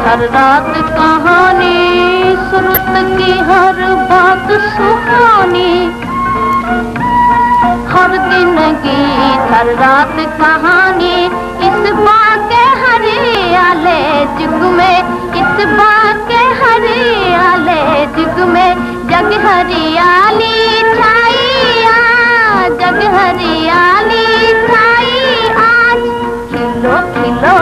हर रात कहानी, सुरत की हर बात सुहानी, हर दिन गीत हर रात कहानी। इस बाग के हरियाले जुग में, इस बाग के हरियाले जुग में जग हरियाली छाई आज, जग हरियाली छाई आज। खिलो खिलो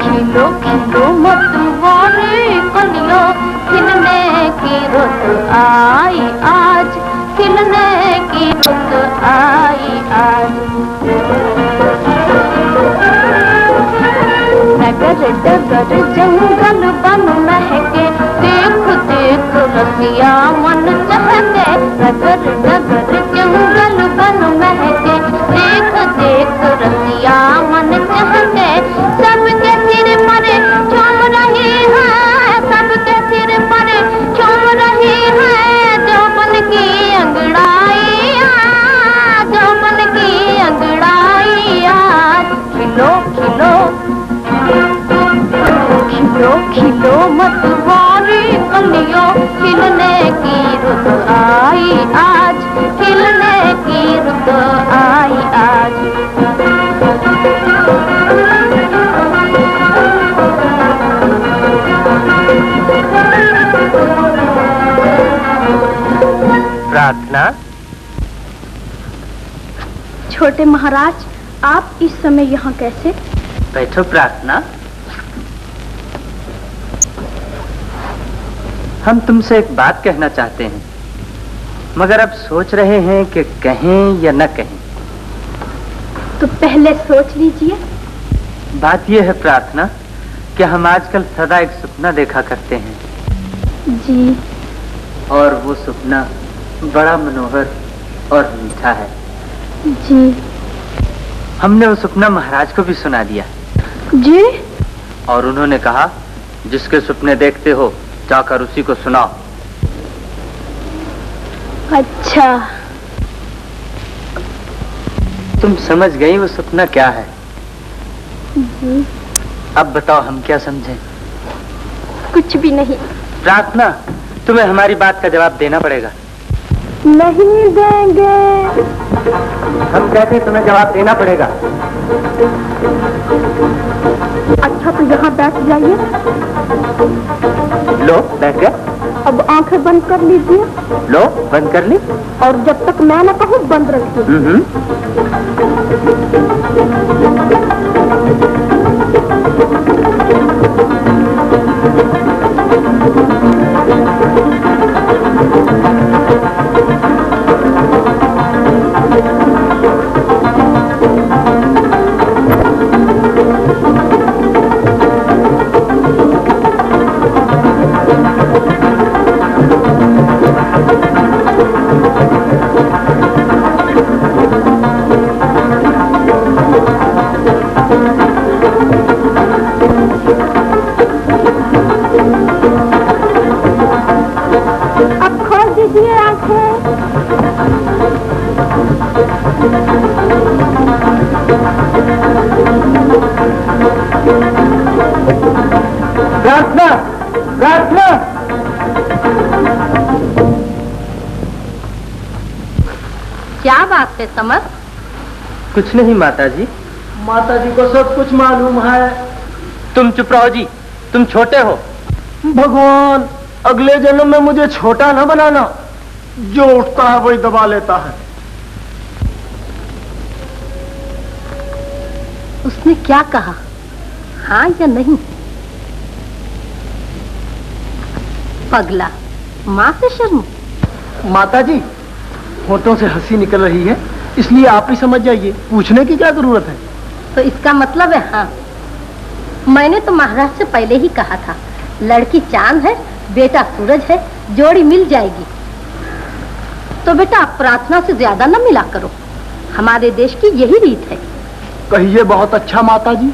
खिलो खिलो मतवारी कलियों, खिलने की रुत आई आज, खिलने की रुत आई आज। नगर डगर जंगल बन महके, देख देख रसिया मन चहके। नगर डगर जंगल बन महके, देख देख रसिया मन चहके। सबके सिर पर झूम रही है, सबके सिर पर झूम रही है जौवन की अंगड़ाई आज, जौवन की अंगड़ाई आज। खिलो खिलो खिलो खिलो मतवारी कलियों, खिलने की रुत आई आज, खिलने की रुत आई आज। प्रार्थना। छोटे महाराज, आप इस समय यहाँ कैसे? बैठो प्रार्थना। हम तुमसे एक बात कहना चाहते हैं, मगर अब सोच रहे हैं कि कहें या न कहें। तो पहले सोच लीजिए। बात यह है प्रार्थना कि हम आजकल सदा एक सपना देखा करते हैं। जी। और वो सपना बड़ा मनोहर और मीठा है। जी। हमने वो सपना महाराज को भी सुना दिया। जी। और उन्होंने कहा, जिसके सपने देखते हो जाकर उसी को सुनाओ। अच्छा। तुम समझ गई वो सपना क्या है? जी। अब बताओ हम क्या समझें? कुछ भी नहीं। प्रार्थना, तुम्हें हमारी बात का जवाब देना पड़ेगा। नहीं देंगे। हम कहते तुम्हें जवाब देना पड़ेगा। अच्छा तो यहाँ बैठ जाइए। लो बैठ गए। अब आंखें बंद कर लीजिए। लो बंद कर ली। और जब तक मैं न कहूँ बंद रखिए। क्या बात है समर? कुछ नहीं माता जी। माता जी को सब कुछ मालूम है। तुम चुप रहो जी, तुम छोटे हो। भगवान अगले जन्म में मुझे छोटा ना बनाना, जो उठता है वही दबा लेता है। उसने क्या कहा, हाँ या नहीं? पगला, माँ से शर्म। माता जी होठों से हंसी निकल रही है, इसलिए आप ही समझ जाइए, पूछने की क्या जरूरत है। तो इसका मतलब है हाँ। मैंने तो महाराज से पहले ही कहा था, लड़की चांद है, बेटा सूरज है, जोड़ी मिल जाएगी। तो बेटा आप प्रार्थना से ज्यादा न मिला करो, हमारे देश की यही रीत है। कहिए बहुत अच्छा माता जी।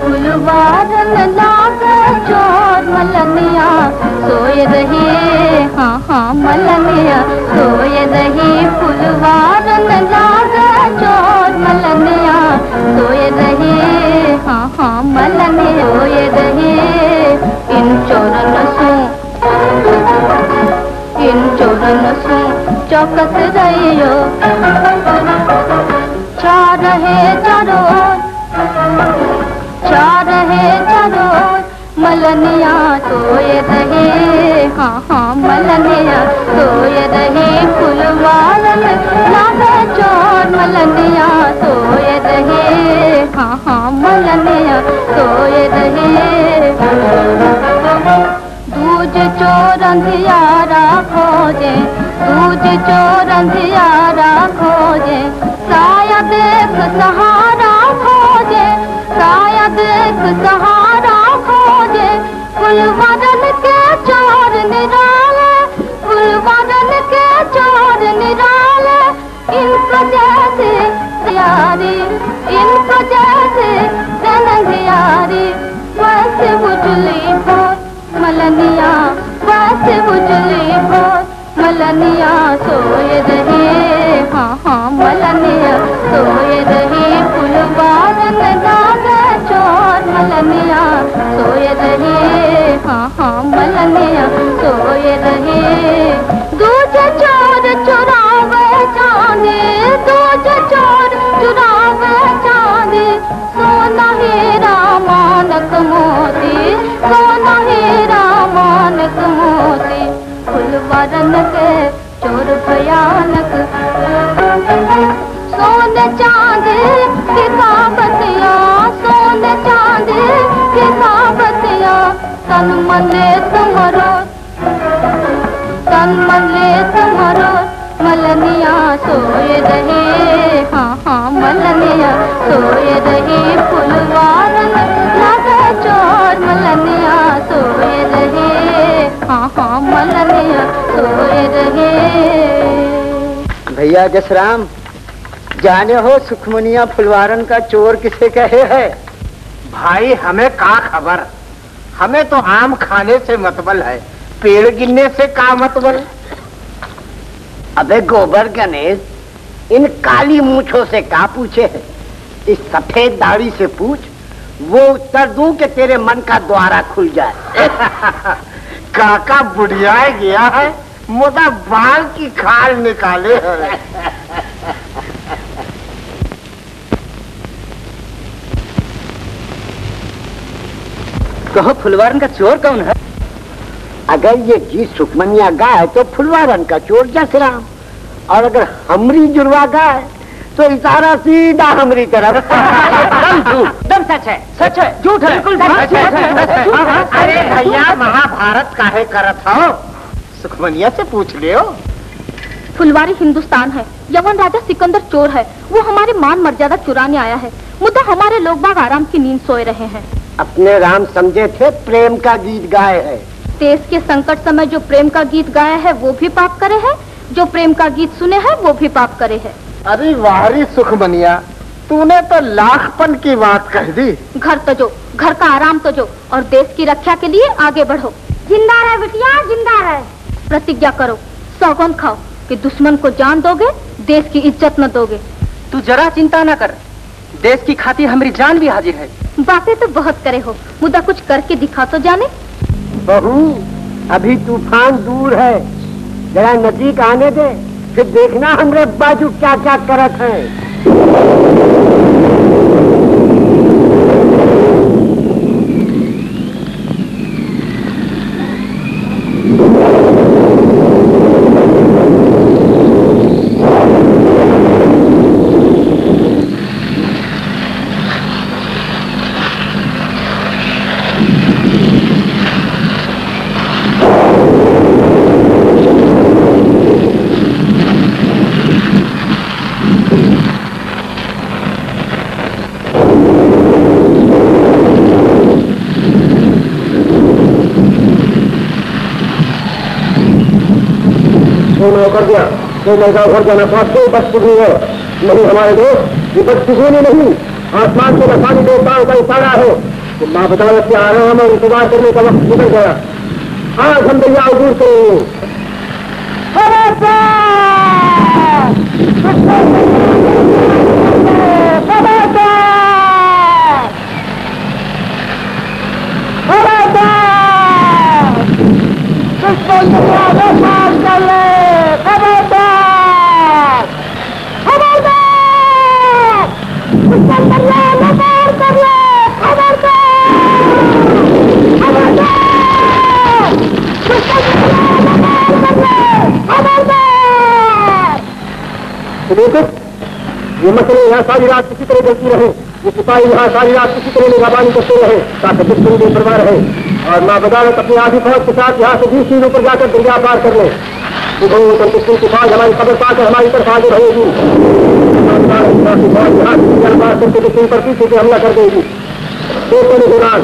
फुलवारन लागे चोर मलनिया सोए रही, हाँ हाँ मलनिया सोए रही। फुलवारन लागे चोर मलनिया सोए रही, हाँ हाँ मलनिया सोए रही। इन चोरन सो चौकस रहियो, चार है चारों मलनिया सोए रहे, हाँ हाँ मलनिया सोए रहे। फुलवारन लागे चोर मलनिया सोए रहे, हाँ हाँ मलनिया सोए रहे। दूज चोर अंधियारा खोजे, दूज चोर अंधियारा खोजे, शायद एक सहारा खोजे, शायद एक सहारा खोजे। फुलवारन के चोर निराले, फुलवारन के चोर निराले। इनको जैसे यारी, इनको जैसे रंगियारी, वैसे उजली भोर मलनिया, वैसे उजली भोर मलनिया सोए रहे, हाँ हाँ मलनिया सोए रहे। फुलवारन लागे चोर मलनिया सोए रहे, हाँ हाँ मलनिया सोए रहे। दूजे चोर चुरावे चांदी, दूजे चोर चुरावे चांदी। सोना हीरा मानक मोती, सोना हीरा मानक मोती। फुलवारन के चोर भयानक, सोने चांदी की काबतिया, सोने चांदी की काबतिया। तन मले तुम्हारो, तन मले तुम्हारो मलनिया सोए रहे, हाँ हाँ मलनिया सोए रहे। फुलवारन लागे चोर मलनिया सोए रहे, हाँ हाँ मलनिया सोए रहे। भैया जसराम, जाने हो सुखमनिया फुलवारन का चोर किसे कहे है? भाई हमें का खबर, हमें तो आम खाने से मतबल है, पेड़ गिनने से का मतबल। अबे गोबर गणेश, इन काली मूछों से का पूछे है? इस सफेद दाढ़ी से पूछ, वो उत्तर दूं कि तेरे मन का द्वारा खुल जाए। काका बुढ़िया गया है, मोटा बाल की खाल निकाले है। कहो फुलवारन का चोर कौन है? अगर ये जी सुखमनिया गाय तो फुलवारन का चोर जसराम, और अगर हमरी जुड़वा गाय तो इशारा सीधा हमरी तरफ। एकदम सच है, सच है, झूठ है, बिल्कुल सच है। अरे भैया महाभारत काहे करत हो, सुखमनिया से पूछ लियो। फुलवारी हिंदुस्तान है, यवन राजा सिकंदर चोर है, वो हमारे मान मर्यादा चुराने आया है। मुद्दा हमारे लोग बाग आराम की नींद सोए रहे हैं। अपने राम समझे थे प्रेम का गीत गाए है। देश के संकट समय जो प्रेम का गीत गाया है वो भी पाप करे है, जो प्रेम का गीत सुने है वो भी पाप करे है। अरे वारी सुखमनिया, तूने तो लाखपन की बात कह दी। घर तजो, घर का आराम तजो और देश की रक्षा के लिए आगे बढ़ो। जिंदा रहे बिटिया, जिंदा रहे। प्रतिज्ञा करो, सौगंध खाओ कि दुश्मन को जान दोगे, देश की इज्जत न दोगे। तू जरा चिंता न कर, देश की खातिर हमारी जान भी हाजिर है। बातें तो बहुत करे हो, मुद्दा कुछ करके दिखा तो जाने। बहू, अभी तूफान दूर है, जरा नजदीक आने दे, फिर देखना हमरे बाजू क्या क्या करत है। कर दिया तो मैं घर जाना चाहते बस कुछ नहीं है। नहीं हमारे दोस्त, ये बस कुछ नहीं, आसमान से बसानी देवताओं का इशारा है। तो माँ बदावत से आराम और इंतजार करने का वक्त निकल गया। आज हम दरिया दूर करेंगे। ये मसले यहाँ सारी रात किसी तरह चलती रहे, ये सिपाही यहाँ सारी रात किसी तरह निगरानी करते रहे ताकि दुश्मन बेपरवाह रहे। और माँ बदावत अपनी आधी फौज के साथ यहाँ से 20 मीलों पर जाकर दरिया पार कर ले। दुश्मन की फौज हमारी खबर पाकर हमारी तरफ आगे रहेगी। फौज यहाँ दरिया पार करके दुश्मन पर पीछे से हमला कर देगी। देखो निगरान,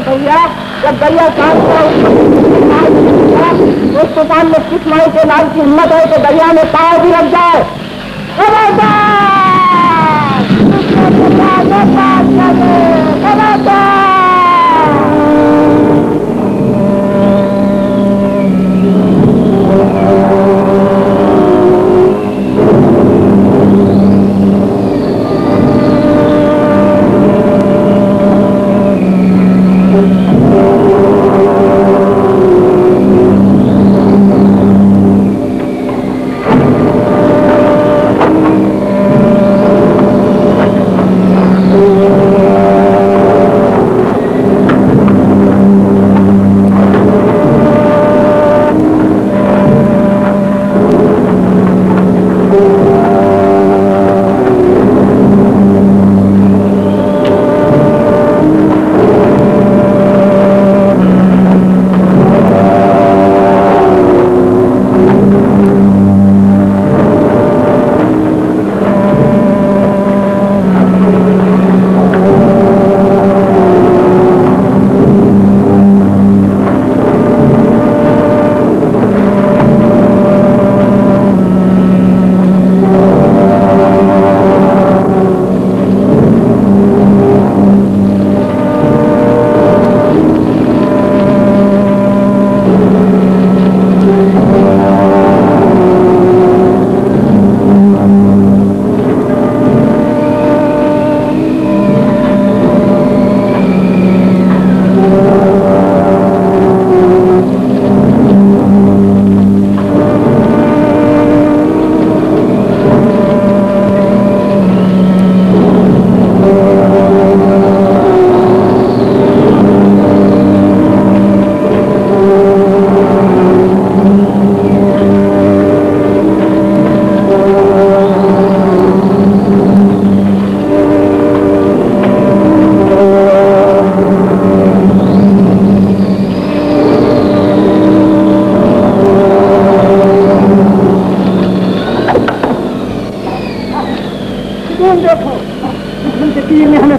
भैया जब दरिया उस तूफान में किस माई के नाम की हिम्मत है तो दरिया में पाँव भी रख जाए।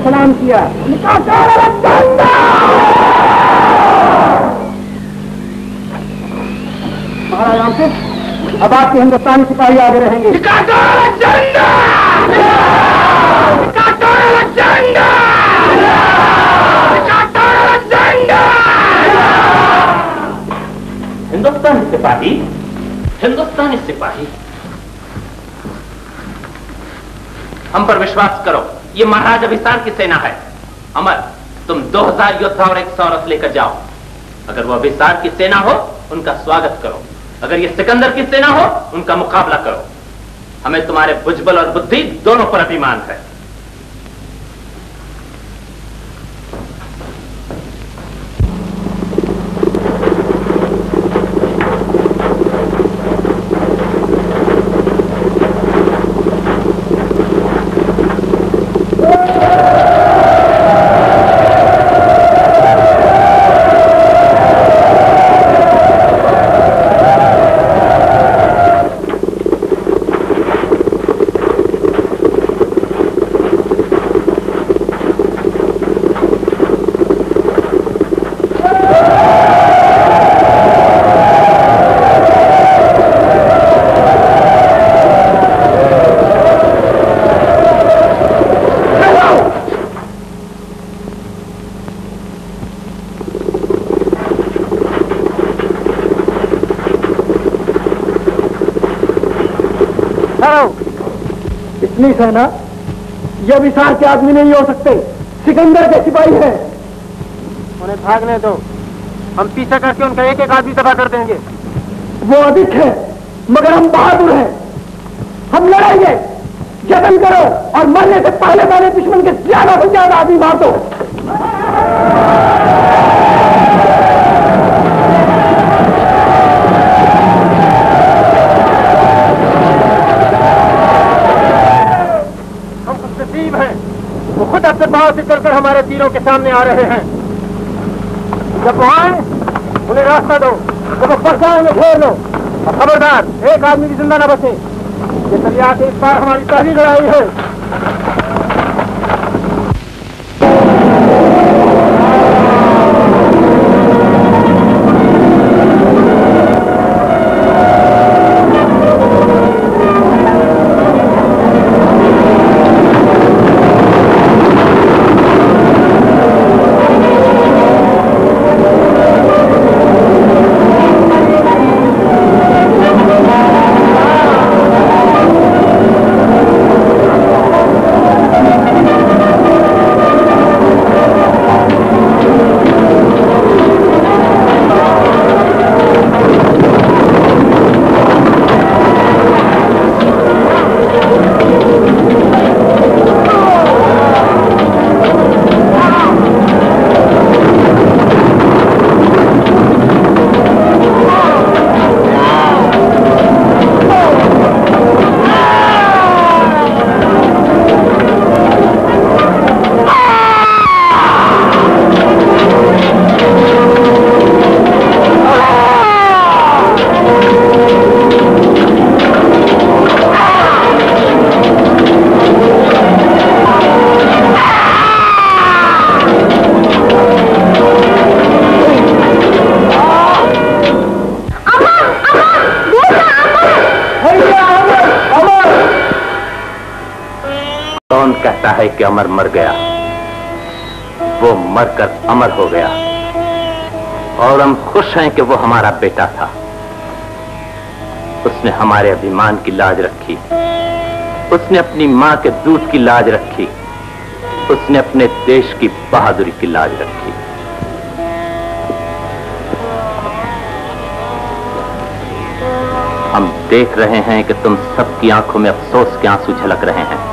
सलाम किया। महाराज आसिफ, अब आपके हिंदुस्तानी सिपाही आगे रहेंगे। हिंदुस्तानी सिपाही, हिंदुस्तानी सिपाही, हम पर विश्वास करो, ये महाराज अभिसार की सेना है। अमर, तुम 2000 योद्धा और 100 रथ लेकर जाओ। अगर वो अभिसार की सेना हो, उनका स्वागत करो। अगर ये सिकंदर की सेना हो, उनका मुकाबला करो। हमें तुम्हारे भुजबल और बुद्धि दोनों पर अभिमान है। इतनी सेना, ये अभिसार के आदमी नहीं हो सकते, सिकंदर के सिपाही हैं। उन्हें भागने दो, हम पीछे करके उनका एक एक आदमी तबाह कर देंगे। वो अधिक है, मगर हम बहादुर हैं। हम लड़ाएंगे। जतन करो और मरने से पहले पहले दुश्मन के ज्यादा से ज्यादा आदमी मार दो। वो खुद अपने भाव से चलकर हमारे तीरों के सामने आ रहे हैं। जब वो आए, उन्हें रास्ता दो। जब वो फंसाए में घेर लो और खबरदार, एक आदमी भी जिंदा न बचे। ये दरिया के इस पार हमारी पहली लड़ाई है। कहता है कि अमर मर गया, वो मरकर अमर हो गया और हम खुश हैं कि वो हमारा बेटा था। उसने हमारे अभिमान की लाज रखी, उसने अपनी मां के दूध की लाज रखी, उसने अपने देश की बहादुरी की लाज रखी। हम देख रहे हैं कि तुम सबकी आंखों में अफसोस के आंसू झलक रहे हैं,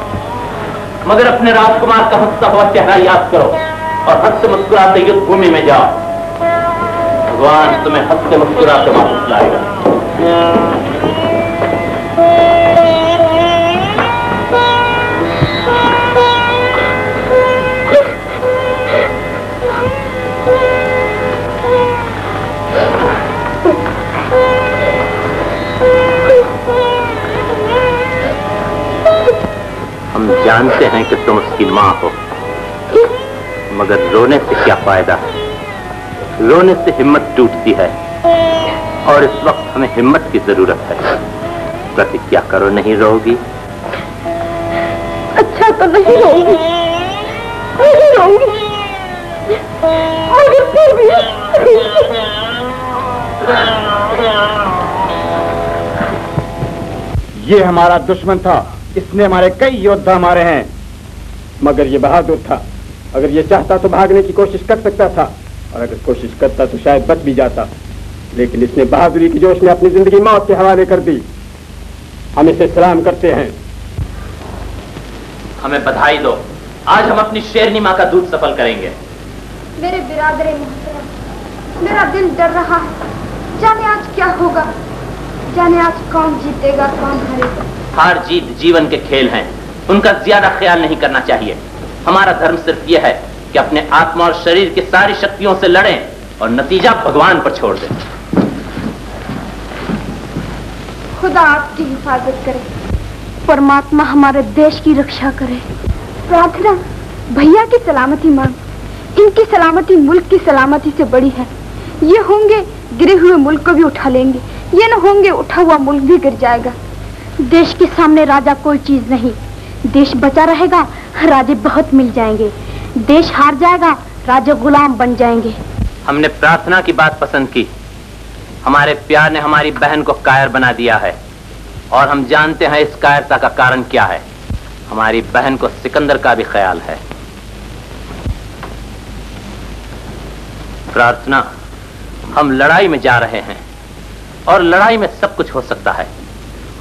मगर अपने राजकुमार का हंसता हुआ चेहरा याद करो और हंसते मुस्कुराते युद्ध भूमि में जाओ। भगवान तुम्हें हंसते मुस्कुराते वापस लाएगा। हम जानते हैं कि तुम उसकी मां हो, मगर रोने से क्या फायदा है? रोने से हिम्मत टूटती है और इस वक्त हमें हिम्मत की जरूरत है। प्रतिज्ञा करो, नहीं रोगी? अच्छा मैं तो नहीं रहूंगी, नहीं रहूंगी, मगर फिर भी ये हमारा दुश्मन था, इसने हमारे कई योद्धा मारे हैं, मगर ये बहादुर था। अगर ये चाहता तो भागने की कोशिश कर सकता था, और अगर कोशिश करता तो शायद बच भी जाता, लेकिन इसने बहादुरी की जोश में अपनी जिंदगी मौत के हवाले कर दी। हम इसे सलाम करते हैं। हमें बधाई दो, आज हम अपनी शेरनी माँ का दूध सफल करेंगे। मेरे बिरादरे मोहतरम, मेरा दिल डर रहा है, जाने आज क्या होगा, जाने आज कौन जीतेगा कौन हारेगा। हार जीत जीवन के खेल हैं, उनका ज्यादा ख्याल नहीं करना चाहिए। हमारा धर्म सिर्फ यह है कि अपने आत्मा और शरीर की सारी शक्तियों से लड़ें और नतीजा भगवान पर छोड़ दें। खुदा आपकी हिफाजत करे, परमात्मा हमारे देश की रक्षा करे। प्रार्थना भैया की सलामती मांग, इनकी सलामती मुल्क की सलामती से बड़ी है। ये होंगे गिरे हुए मुल्क को भी उठा लेंगे, ये न होंगे उठा हुआ मुल्क भी गिर जाएगा। देश के सामने राजा कोई चीज नहीं, देश बचा रहेगा राजे बहुत मिल जाएंगे, देश हार जाएगा राजे गुलाम बन जाएंगे। हमने प्रार्थना की बात पसंद की। हमारे प्यार ने हमारी बहन को कायर बना दिया है, और हम जानते हैं इस कायरता का कारण क्या है। हमारी बहन को सिकंदर का भी ख्याल है। प्रार्थना, हम लड़ाई में जा रहे हैं, और लड़ाई में सब कुछ हो सकता है।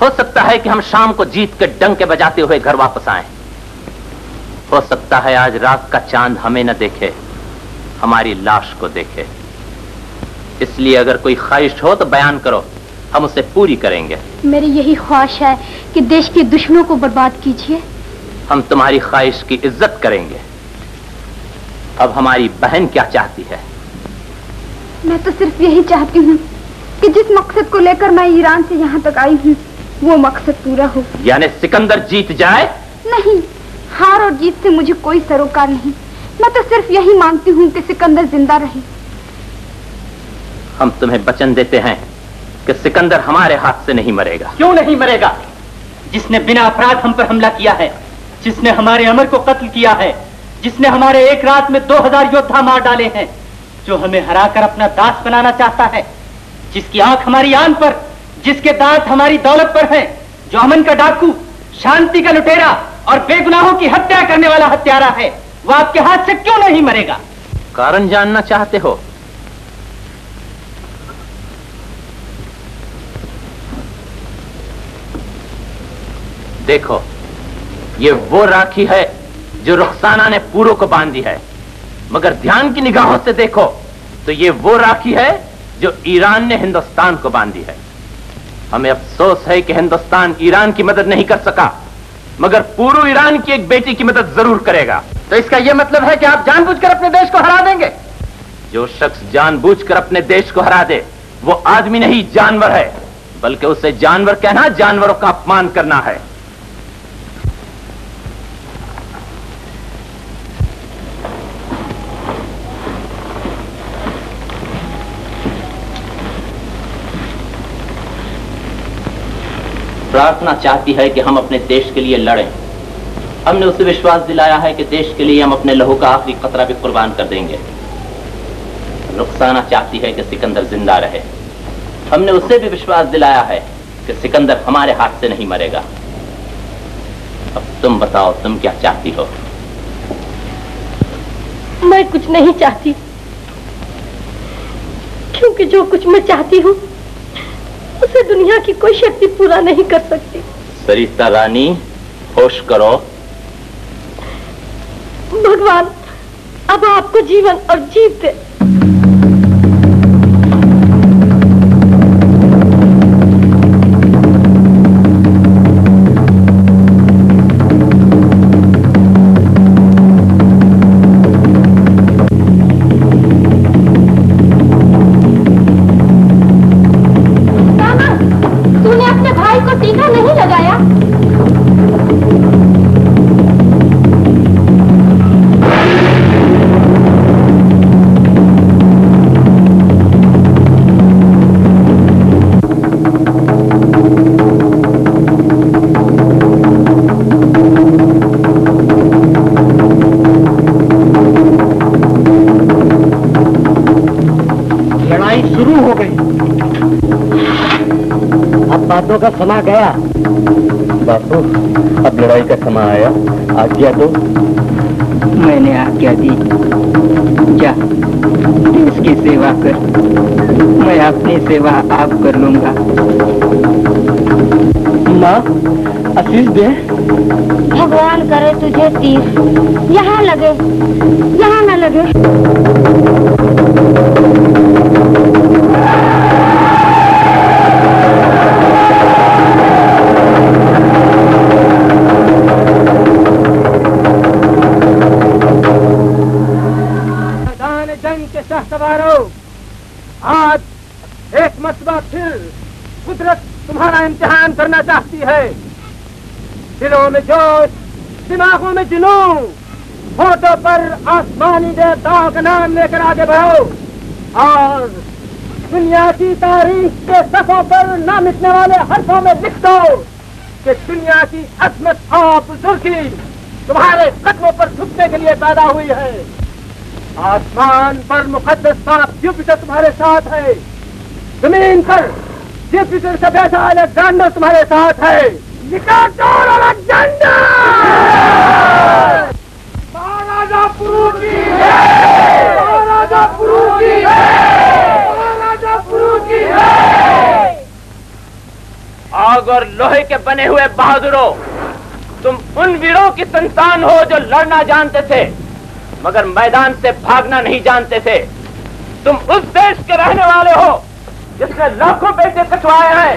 हो सकता है कि हम शाम को जीत के डंके बजाते हुए घर वापस आएं। हो सकता है आज रात का चांद हमें न देखे, हमारी लाश को देखे। इसलिए अगर कोई ख्वाहिश हो तो बयान करो, हम उसे पूरी करेंगे। मेरी यही ख्वाहिश है कि देश के दुश्मनों को बर्बाद कीजिए। हम तुम्हारी ख्वाहिश की इज्जत करेंगे। अब हमारी बहन क्या चाहती है? मैं तो सिर्फ यही चाहती हूँ कि जिस मकसद को लेकर मैं ईरान से यहाँ तक आई हूँ वो मकसद पूरा हो। यानी सिकंदर जीत जाए? नहीं, हार और जीत से मुझे कोई सरोकार नहीं। मैं तो सिर्फ यही मांगती हूँ कि सिकंदर जिंदा रहे। हम तुम्हें वचन देते हैं कि सिकंदर हमारे हाथ से नहीं मरेगा। क्यों नहीं मरेगा? जिसने बिना अपराध हम पर हमला किया है, जिसने हमारे अमर को कत्ल किया है, जिसने हमारे एक रात में 2000 योद्धा मार डाले हैं, जो हमें हराकर अपना दास बनाना चाहता है, जिसकी आंख हमारी आन पर, जिसके दांत हमारी दौलत पर हैं, जो अमन का डाकू, शांति का लुटेरा और बेगुनाहों की हत्या करने वाला हत्यारा है, वो आपके हाथ से क्यों नहीं मरेगा? कारण जानना चाहते हो? देखो, ये वो राखी है जो रुखसाना ने पूरो को बांधी है, मगर ध्यान की निगाहों से देखो तो ये वो राखी है जो ईरान ने हिंदुस्तान को बांधी है। हमें अफसोस है कि हिंदुस्तान ईरान की मदद नहीं कर सका, मगर पूरो ईरान की एक बेटी की मदद जरूर करेगा। तो इसका यह मतलब है कि आप जानबूझकर अपने देश को हरा देंगे? जो शख्स जानबूझकर अपने देश को हरा दे वो आदमी नहीं जानवर है, बल्कि उसे जानवर कहना जानवरों का अपमान करना है। प्रार्थना चाहती है कि हम अपने देश के लिए लड़ें। हमने उसे विश्वास दिलाया है कि देश के लिए हम अपने लहू का आखिरी कतरा भी कुर्बान कर देंगे। रुखसाना चाहती है कि सिकंदर जिंदा रहे। हमने उसे भी विश्वास दिलाया है कि सिकंदर हमारे हाथ से नहीं मरेगा। अब तुम बताओ, तुम क्या चाहती हो? मैं कुछ नहीं चाहती, क्योंकि जो कुछ मैं चाहती हूँ उसे दुनिया की कोई शक्ति पूरा नहीं कर सकती। सरिता रानी, होश करो। भगवान अब आपको जीवन और जीत दे। बातों का समा गया। बापू, अब लड़ाई का समय आया, आज्ञा दो। मैंने आज्ञा दी, जा देश की सेवा कर, मैं अपनी सेवा आप कर लूंगा। माँ, आशीष दे। भगवान करे तुझे तीर यहाँ लगे, यहाँ न लगे। मैदान जंग के शहसवारों, आज एक मरतबा फिर कुदरत तुम्हारा इम्तिहान करना चाहती है। दिलों में जोश, दिमागों में जुनून, होठों पर आसमानी देवताओं का नाम लेकर आगे बढ़ो और दुनिया की तारीख के सफ़ों पर न मिटने वाले हर्फों में लिख दो कि दुनिया की अजमत और बुजुर्गी तुम्हारे कदमों पर झुकने के लिए पैदा हुई है। आसमान पर मुकद्दस बाप जुपिटर तुम्हारे साथ है, जमीन पर जुपिटर से बैठा अलेक्जेंडर तुम्हारे साथ है। निकाल अलेक्जेंडर! महाराजा पुरु की है! महाराजा पुरु की है! महाराजा पुरु की है! आग और लोहे के बने हुए बहादुरों, तुम उन वीरों की संतान हो जो लड़ना जानते थे मगर मैदान से भागना नहीं जानते थे। तुम उस देश के रहने वाले हो जिसने लाखों बेटे कटवाए हैं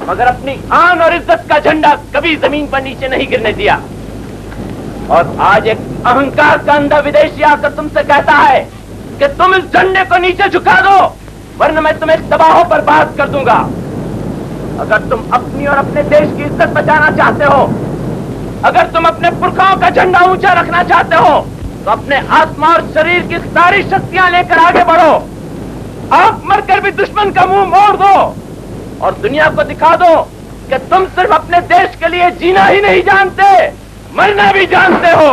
मगर अपनी आन और इज्जत का झंडा कभी जमीन पर नीचे नहीं गिरने दिया। और आज एक अहंकार का अंधा विदेशी आकर तुमसे कहता है कि तुम इस झंडे को नीचे झुका दो वरना मैं तुम्हें तबाह पर बात कर दूंगा। अगर तुम अपनी और अपने देश की इज्जत बचाना चाहते हो, अगर तुम अपने पुरखाओं का झंडा ऊंचा रखना चाहते हो तो अपने आत्मा और शरीर की सारी शक्तियां लेकर आगे बढ़ो। आप मरकर भी दुश्मन का मुंह मोड़ दो और दुनिया को दिखा दो कि तुम सिर्फ अपने देश के लिए जीना ही नहीं जानते, मरना भी जानते हो।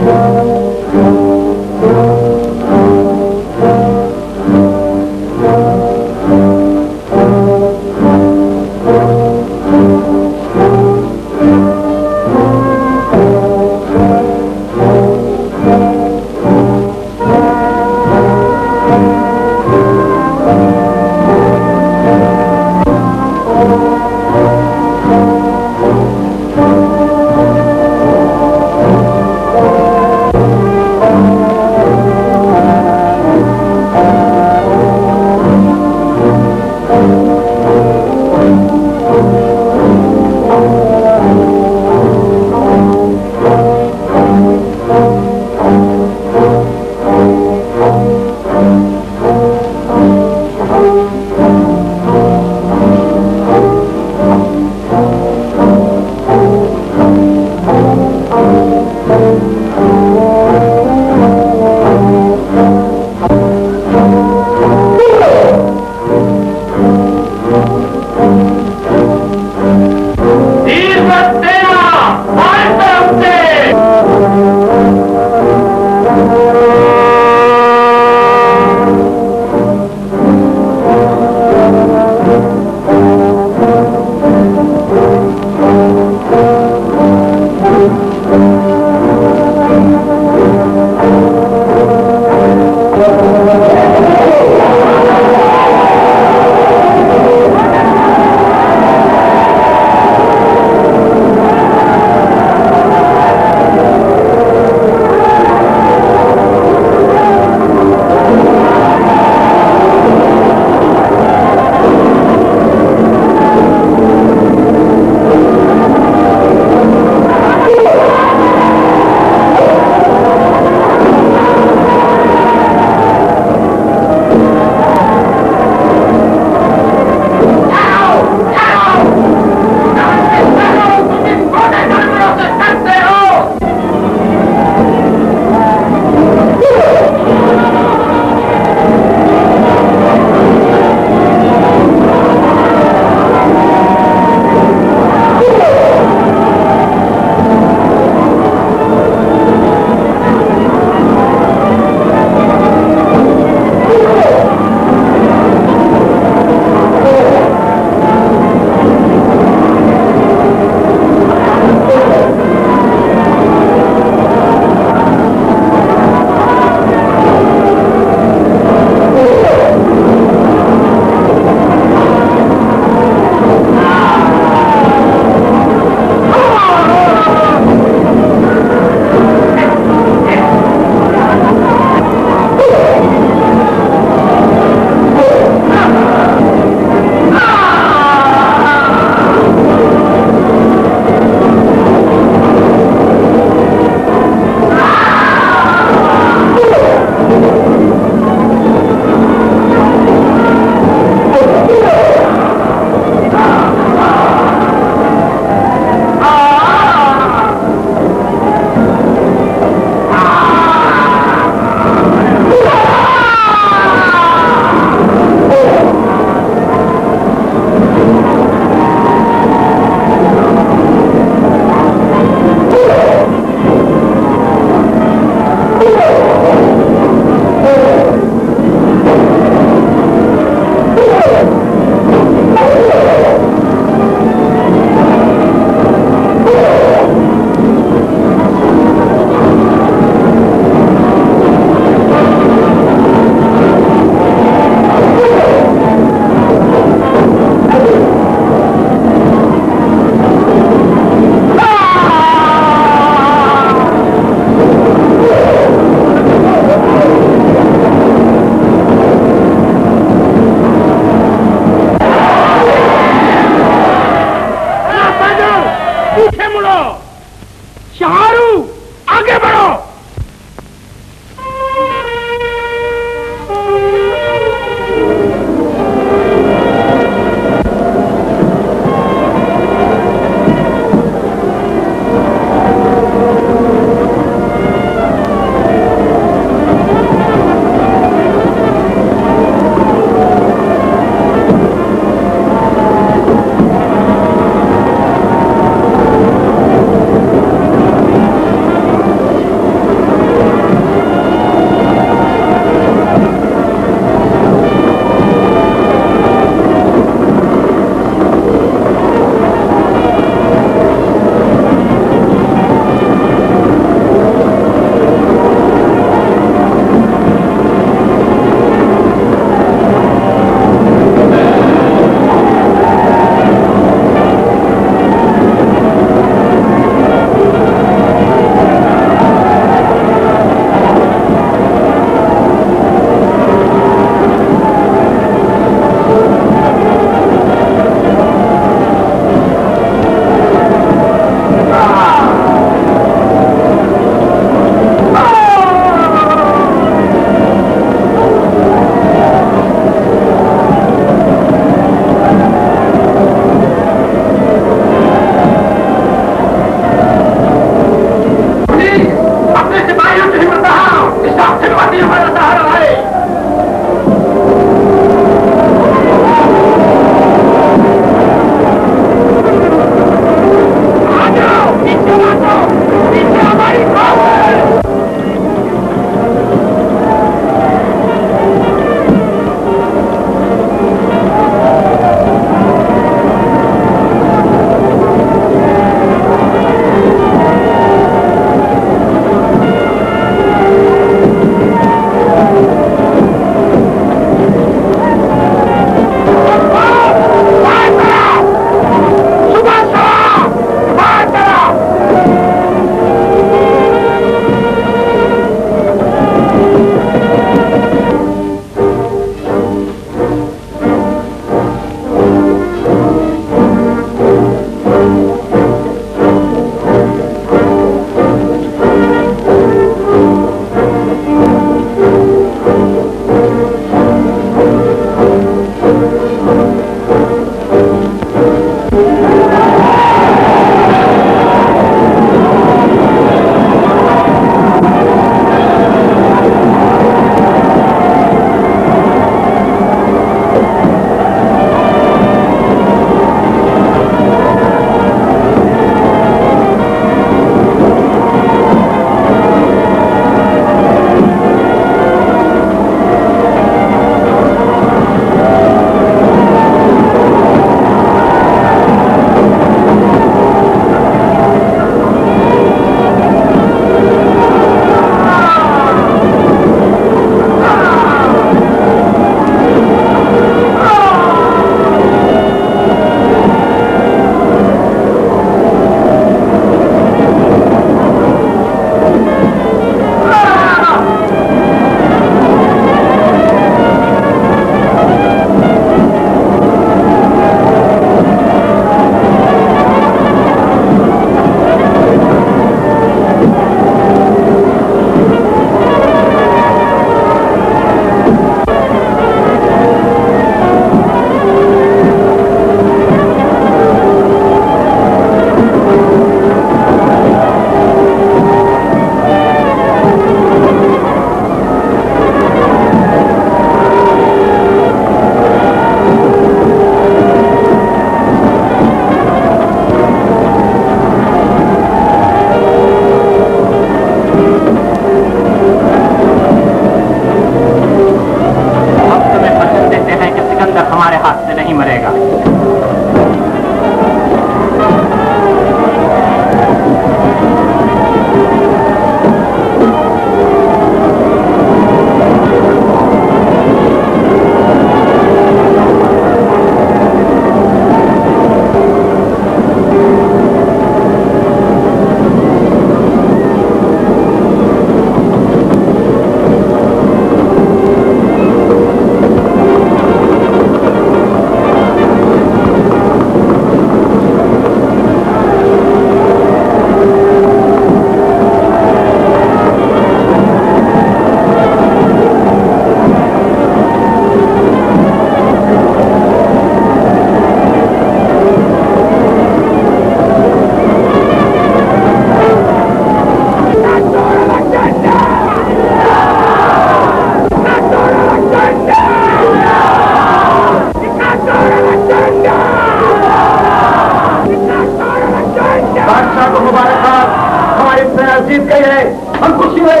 जीत गई है, हम खुशी हुए।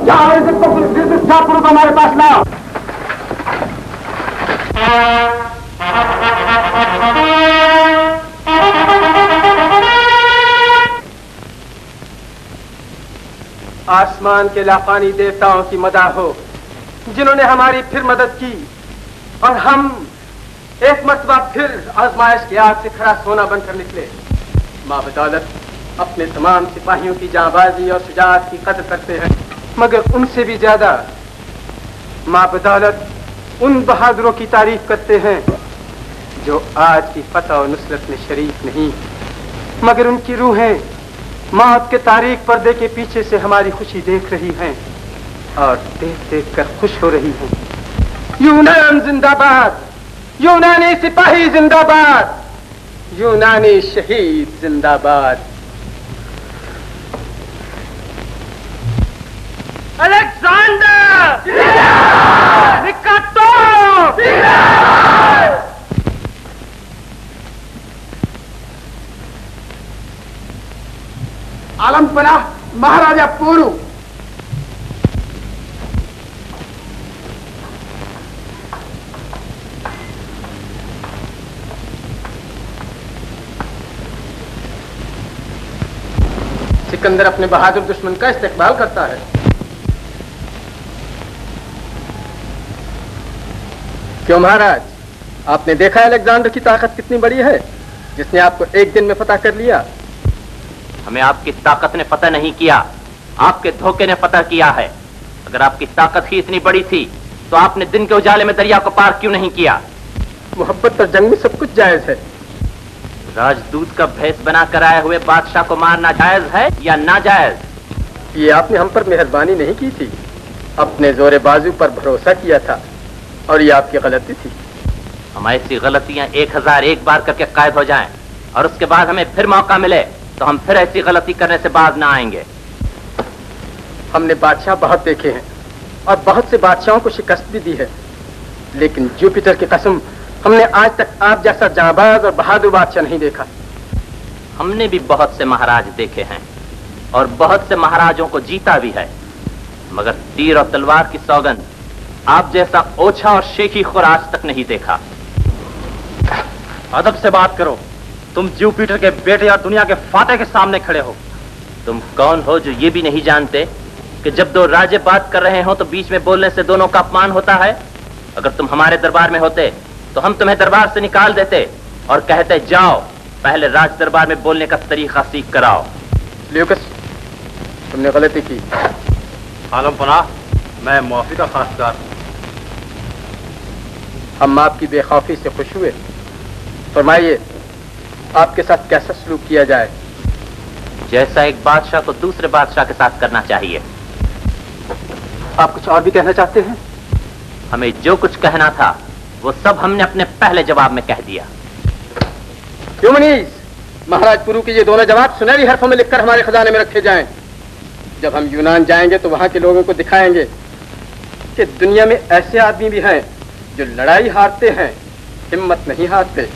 जाओ इस शाहपुर को हमारे पास लाओ। आसमान के लाफानी देवताओं की मदाह हो जिन्होंने हमारी फिर मदद की और हम एक मर्तबा फिर आजमाइश की आग से खरा सोना बनकर निकले। माँ बदौलत अपने तमाम सिपाहियों की जांबाजी और शुजाअत की कदर करते हैं, मगर उनसे भी ज्यादा माँ बदौलत उन बहादुरों की तारीफ करते हैं जो आज की फतह और नुसरत में शरीक नहीं, मगर उनकी रूहें मौत के तारीख पर्दे के पीछे से हमारी खुशी देख रही हैं और देख देख कर खुश हो रही हैं। यूनान जिंदाबाद, यूनानी सिपाही जिंदाबाद, यूनानी शहीद जिंदाबाद। अलेक्जेंडर निकातो आलमपना महाराजा पुरु। सिकंदर अपने बहादुर दुश्मन का इस्तेकबाल करता है। क्यों महाराज, आपने देखा अलेक्जेंडर की ताकत कितनी बड़ी है जिसने आपको एक दिन में फतह कर लिया। हमें आपकी ताकत ने पता नहीं किया, आपके धोखे ने पता किया है। अगर आपकी ताकत ही इतनी बड़ी थी तो आपने दिन के उजाले में दरिया को पार क्यों नहीं किया? मोहब्बत और जंग में सब कुछ जायज है। राजदूत का भेष बनाकर आए हुए बादशाह को मारना जायज है या नाजायज? ये आपने हम पर मेहरबानी नहीं की थी, अपने जोरे बाजू पर भरोसा किया था और ये आपकी गलती थी। हम ऐसी गलतियां 1001 बार करके कैद हो जाएं और उसके बाद हमें फिर मौका मिले तो हम फिर ऐसी गलती करने से बाज ना आएंगे। हमने बादशाह बहुत देखे हैं और बहुत से बादशाहों को शिकस्त भी दी है, लेकिन जुपिटर की कसम हमने आज तक आप जैसा जांबाज और बहादुर बादशाह नहीं देखा। हमने भी बहुत से महाराज देखे हैं और बहुत से महाराजों को जीता भी है, मगर तीर और तलवार की सौगंध आप जैसा ओछा और शेखी खुर आज तक नहीं देखा। अदब से बात करो, तुम जुपिटर के बेटे और दुनिया के फाते के सामने खड़े हो। तुम कौन हो जो ये भी नहीं जानते कि जब दो राजे बात कर रहे हो तो बीच में बोलने से दोनों का अपमान होता है? अगर तुम हमारे दरबार में होते तो हम तुम्हें दरबार से निकाल देते और कहते जाओ पहले राज दरबार में बोलने का तरीका सीख कर आओ। ल्यूकस, तुमने गलती की। आलमपना, मैं मुआफी का खासदार। हम आपकी बेखौफी से खुश हुए। फरमाइए आपके साथ कैसा सलूक किया जाए? जैसा एक बादशाह को दूसरे बादशाह के साथ करना चाहिए। आप कुछ और भी कहना चाहते हैं? हमें जो कुछ कहना था वो सब हमने अपने पहले जवाब में कह दिया। ह्यूमनीज, महाराज पुरु के ये दोनों जवाब सुनहरी हरफों में लिखकर हमारे खजाने में रखे जाएं। जब हम यूनान जाएंगे तो वहां के लोगों को दिखाएंगे कि दुनिया में ऐसे आदमी भी हैं जो लड़ाई हारते हैं, हिम्मत नहीं हारते,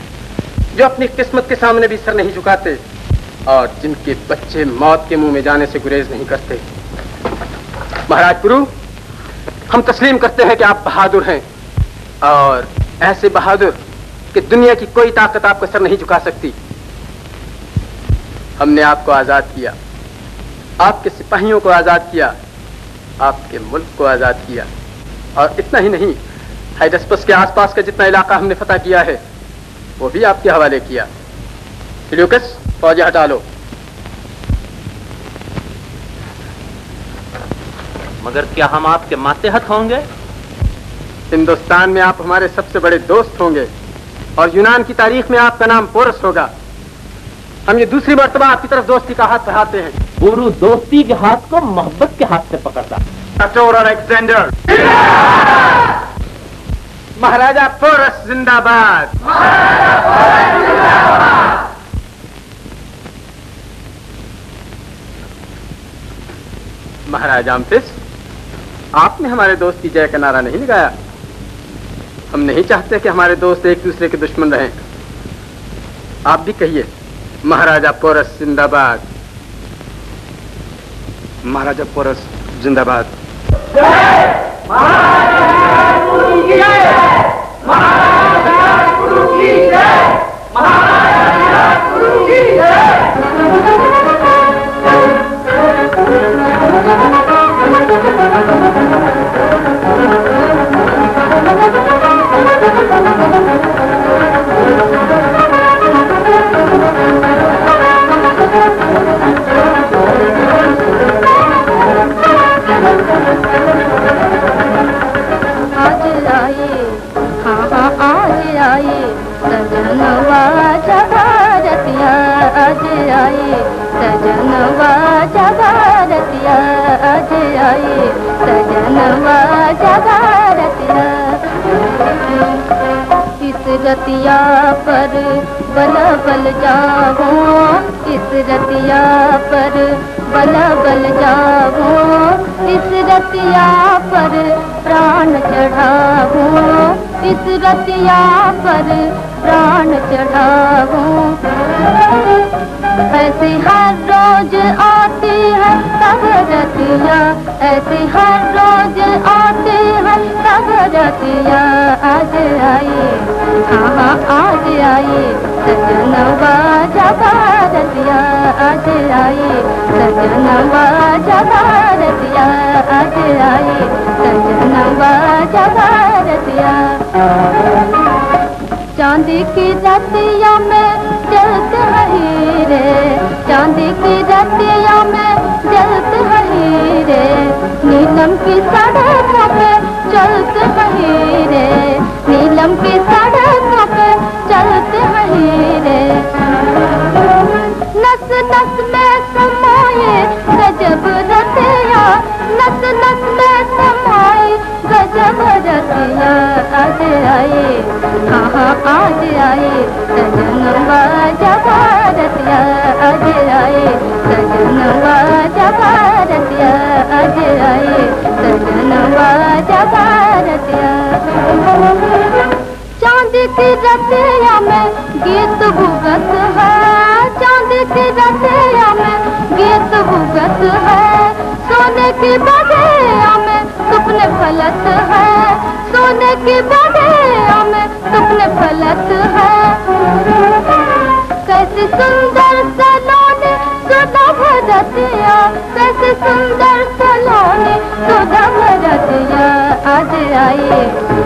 जो अपनी किस्मत के सामने भी सर नहीं झुकाते और जिनके बच्चे मौत के मुंह में जाने से गुरेज नहीं करते। महाराज पुरु, हम तस्लीम करते हैं कि आप बहादुर हैं और ऐसे बहादुर कि दुनिया की कोई ताकत आपका सर नहीं झुका सकती। हमने आपको आजाद किया, आपके सिपाहियों को आजाद किया, आपके मुल्क को आजाद किया और इतना ही नहीं, हाइडस्पस के आसपास का जितना इलाका हमने फतह किया है वो भी आपके हवाले किया। ल्यूकस, फौज हटा लो। मगर क्या हम आपके मातेहत होंगे? हिंदुस्तान में आप हमारे सबसे बड़े दोस्त होंगे और यूनान की तारीख में आपका नाम पोरस होगा। हम ये दूसरी मर्तबा आपकी तरफ दोस्ती का हाथ बढ़ाते हैं। गुरु दोस्ती के हाथ को मोहब्बत के हाथ से पकड़ता। और अलेक्जेंडर, महाराजा पोरस जिंदाबाद। महाराजा अम्फिस, आपने हमारे दोस्त की जय का नारा नहीं लगाया। हम नहीं चाहते कि हमारे दोस्त एक दूसरे के दुश्मन रहें। आप भी कहिए महाराजा पोरस जिंदाबाद। महाराजा पोरस जिंदाबाद। सजनवा जगारतिया आज आए, सजनवा जगारतिया आज आए, सजनवा जगारतिया। इस रतिया पर बल बल जाओ, इस रतिया पर बल बल जाओ, इस रतिया पर प्राण चढ़ाओ, इस रतिया पर प्राण चढ़ाओ। ऐसी हर रोज आती है तब रतिया, ऐसी हर रोज आती है तब रतिया आज आई, हाँ आज आई, सजनवा जगारतिया आज आई, सजनवा जगारतिया आज आई, सजनवा जगारतिया। चांदी की रतिया में जलते हैं हीरे, चांदी की रतिया में जलते हैं हीरे, नीलम की सड़कों पे चलते हैं हीरे, नीलम की सड़कों पे चलते हैं हीरे। नस नस में समाये गजब रतिया, नस नस में समाये गजब रतिया आज आए, हाँ हाँ आज आए, सजनवा जगारतिया आज आए, सजनवा जगारतिया आज आए, सजनवा जगारतिया। चांदी की रतिया में गीत भुगत है, चांदी की रतिया में गीत भुगत है, सोने की बगिया में सपने फलत है, सोने की बगिया में सपने फलत है। कैसी सुंदर सलोनी सुधा भरतिया, कैसी सुंदर सलोनी सुधा भरतिया आज आए,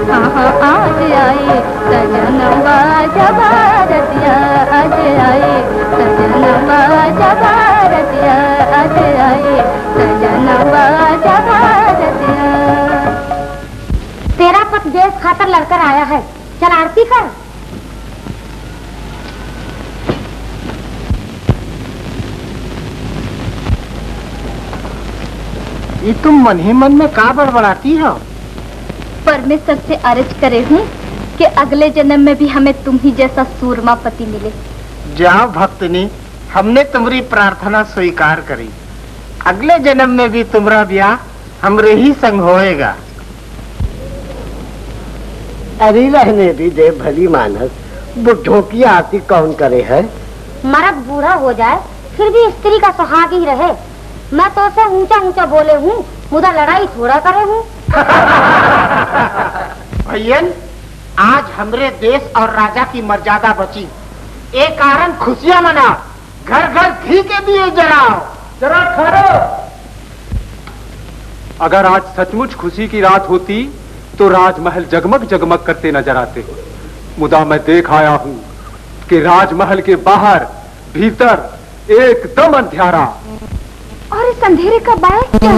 हाँ हाँ आज आए, सजनवा जगारतिया आज आए, सजनवा जगारतिया आज आए, सजनवा जगारतिया। तेरा पति देश खातर लड़कर आया है, चल आरती कर। ये तुम मन ही मन में का बड़बड़ाती हो? परमेश्वर से अर्ज करे हूँ कि अगले जन्म में भी हमें तुम ही जैसा सूरमा पति मिले। जाओ भक्तनी, हमने तुम्हारी प्रार्थना स्वीकार करी, अगले जन्म में भी तुम्हारा ब्याह हमरे ही संग होएगा। अरे रहने भी दे भली मानस, बुढ़ों की आरती कौन करे है? मर्द बूढ़ा हो जाए फिर भी स्त्री का सुहाग ही रहे। मैं तो उसे ऊंचा ऊंचा बोले हूँ, मुझे लड़ाई थोड़ा करे हूँ। भैयन, आज हमरे देश और राजा की मर्यादा बची, एक कारण खुशियाँ मनाओ, घर घर घी के दिए जलाओ, जरा खड़ो। अगर आज सचमुच खुशी की रात होती तो राजमहल जगमग जगमग करते नजर आते। मुदा मैं देख आया हूँ कि राजमहल के बाहर भीतर एकदम अंधेरा। और इस अंधेरे का बायस क्या?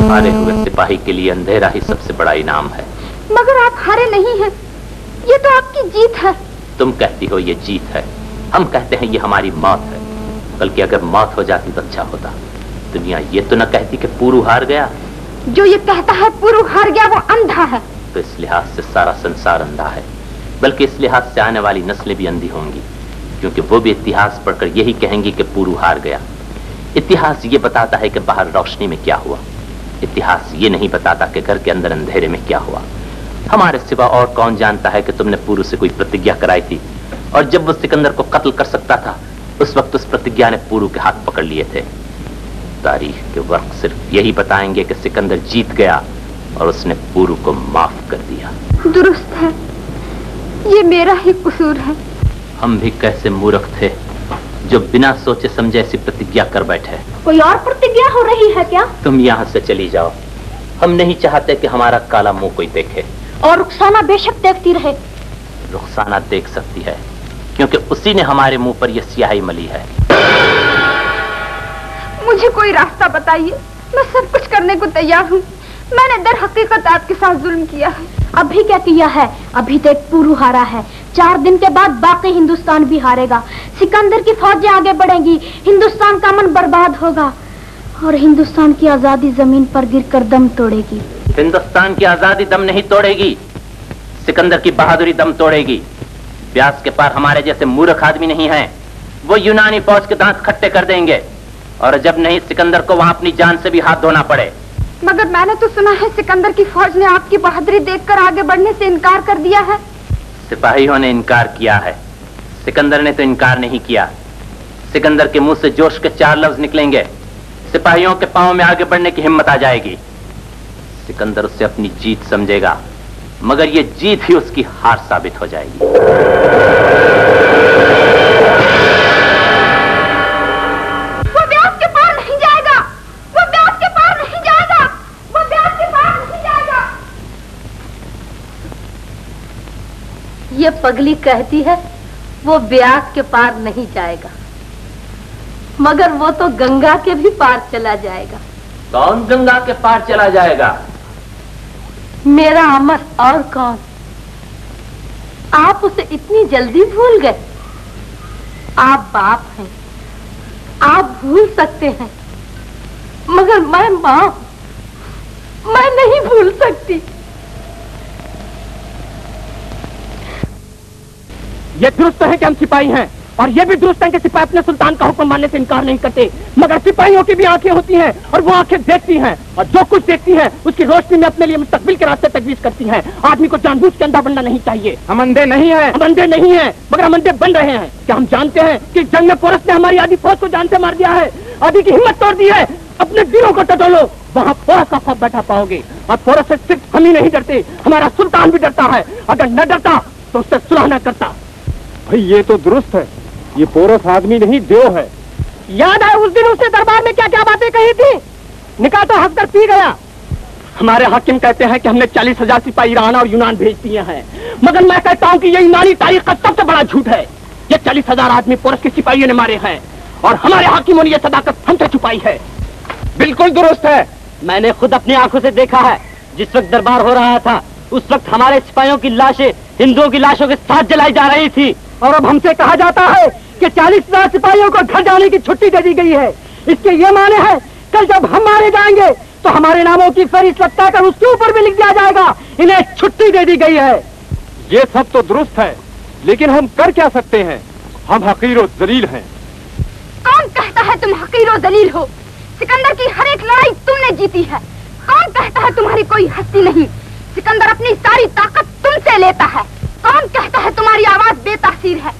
हारे हुए सिपाही के लिए अंधेरा ही सबसे बड़ा इनाम है। मगर आप हारे नहीं हैं, ये तो आपकी जीत है। तुम कहती हो ये जीत है, हम कहते हैं ये हमारी मौत है। बल्कि अगर मौत हो जाती तो अच्छा होता। दुनिया ये तो न कहती कि पुरु हार गया। जो ये कहता है पुरु हार गया वो अंधा है। तो इस लिहाज से सारा संसार अंधा है, बल्कि इस लिहाज से आने वाली नस्लें भी अंधी होंगी, क्योंकि वो भी इतिहास पढ़कर यही कहेंगी कि पुरु हार गया। इतिहास ये बताता है कि बाहर रोशनी में क्या हुआ, इतिहास ये नहीं बताता कि घर के अंदर अंधेरे में क्या हुआ। हमारे सिवा और कौन जानता है कि तुमने पुरु से कोई प्रतिज्ञा कराई थी, और जब वो सिकंदर को कत्ल कर सकता था उस वक्त उस प्रतिज्ञा ने पुरु के हाथ पकड़ लिए थे। तारीख के वक्त सिर्फ यही बताएंगे कि सिकंदर जीत गया और उसने पूर्व को माफ कर दिया। दुरुस्त है, ये मेरा ही कसूर है। हम भी कैसे मूर्ख थे जो बिना सोचे समझे ऐसी प्रतिज्ञा कर बैठे। कोई और प्रतिज्ञा हो रही है क्या? तुम यहाँ से चली जाओ, हम नहीं चाहते कि हमारा काला मुंह कोई देखे। और रुखसाना बेशक देखती रहे। रुखसाना देख सकती है क्योंकि उसी ने हमारे मुंह पर यह स्याही मली है। मुझे कोई रास्ता बताइए, मैं सब कुछ करने को तैयार हूँ। मैंने दर हकीकत आपके साथ जुल्म किया है। अभी क्या किया है? अभी तो एक पूर्व हारा है। 4 दिन के बाद बाकी हिंदुस्तान भी हारेगा। सिकंदर की फौजें आगे बढ़ेंगी, हिंदुस्तान का अमन बर्बाद होगा और हिंदुस्तान की आजादी जमीन पर गिरकर दम तोड़ेगी। हिंदुस्तान की आजादी दम नहीं तोड़ेगी, सिकंदर की बहादुरी दम तोड़ेगी। ब्यास के पार हमारे जैसे मूर्ख आदमी नहीं है, वो यूनानी फौज के दांत खट्टे कर देंगे और जब नहीं सिकंदर को वहां अपनी जान से भी हाथ धोना पड़े। मगर मैंने तो सुना है सिकंदर की फौज ने आपकी बहादुरी देखकर आगे बढ़ने से इनकार कर दिया है। सिपाहियों ने इनकार किया है, सिकंदर ने तो इनकार नहीं किया। सिकंदर के मुंह से जोश के 4 लफ्ज निकलेंगे, सिपाहियों के पांव में आगे बढ़ने की हिम्मत आ जाएगी। सिकंदर उससे अपनी जीत समझेगा, मगर ये जीत ही उसकी हार साबित हो जाएगी। वो ब्यास के पार नहीं जाएगा, वो ब्यास के पार नहीं जाएगा, वो ब्यास के पार नहीं जाएगा। ये पगली कहती है वो ब्यास के पार नहीं जाएगा, मगर वो तो गंगा के भी पार चला जाएगा। कौन गंगा के पार चला जाएगा? मेरा अमर, और कौन? आप उसे इतनी जल्दी भूल गए? आप बाप हैं, आप भूल सकते हैं, मगर मैं मां, मैं नहीं भूल सकती। ये दुरुस्त है कि हम सिपाही हैं, और ये भी दुरुस्त है कि सिपाही अपने सुल्तान का हुक्म मानने से इनकार नहीं करते। मगर सिपाहियों की भी आंखें होती हैं और वो आंखें देखती हैं, और जो कुछ देखती हैं उसकी रोशनी में अपने लिए मुस्तकबिल के रास्ते तजवीज करती हैं। आदमी को जानबूझ के अंधा बनना नहीं चाहिए। हम अंधे नहीं हैं, हम अंधे नहीं हैं, मगर हम अंधे बन रहे हैं। क्या हम जानते हैं कि जंग में पोरस ने हमारी आधी फौज को जान से मार दिया है, आधी की हिम्मत तोड़ दी है। अपने दिलों को टटोलो, वहाँ पोरस का खौफ बैठा पाओगे। और पोरस से सिर्फ हम ही नहीं डरते, हमारा सुल्तान भी डरता है। अगर न डरता तो उससे सुलह न करता। भाई ये तो दुरुस्त है, ये पोरस आदमी नहीं देव है। याद है उस दिन उसने दरबार में क्या क्या बातें कही थी? निकाह तो हंसकर पी गया। हमारे हाकिम कहते हैं कि हमने 40,000 सिपाही ईरान और यूनान भेज दिए हैं, मगर मैं कहता हूं कि ये यूनानी तारीख का सबसे बड़ा झूठ है। ये 40,000 आदमी पोरस के सिपाहियों ने मारे हैं और हमारे हाकिमों ने यह सदाकत हमसे छुपाई है। बिल्कुल दुरुस्त है, मैंने खुद अपनी आंखों से देखा है। जिस वक्त दरबार हो रहा था उस वक्त हमारे सिपाहियों की लाशें हिंदुओं की लाशों के साथ जलाई जा रही थी। और अब हमसे कहा जाता है कि 40,000 सिपाहियों को घर जाने की छुट्टी दे दी गई है। इसके ये माने हैं कल जब हम मारे जाएंगे तो हमारे नामों की फहरिस्त लगाकर उसके ऊपर भी लिख दिया जाएगा इन्हें छुट्टी दे दी गई है। ये सब तो दुरुस्त है, लेकिन हम कर क्या सकते हैं? हम हकीर और जलील हैं। कौन कहता है तुम हकीर और जलील हो? सिकंदर की हर एक लड़ाई तुमने जीती है। कौन कहता है तुम्हारी कोई हस्ती नहीं? सिकंदर अपनी सारी ताकत तुमसे लेता है। कौन कहता है तुम्हारी आवाज बेतासीर है?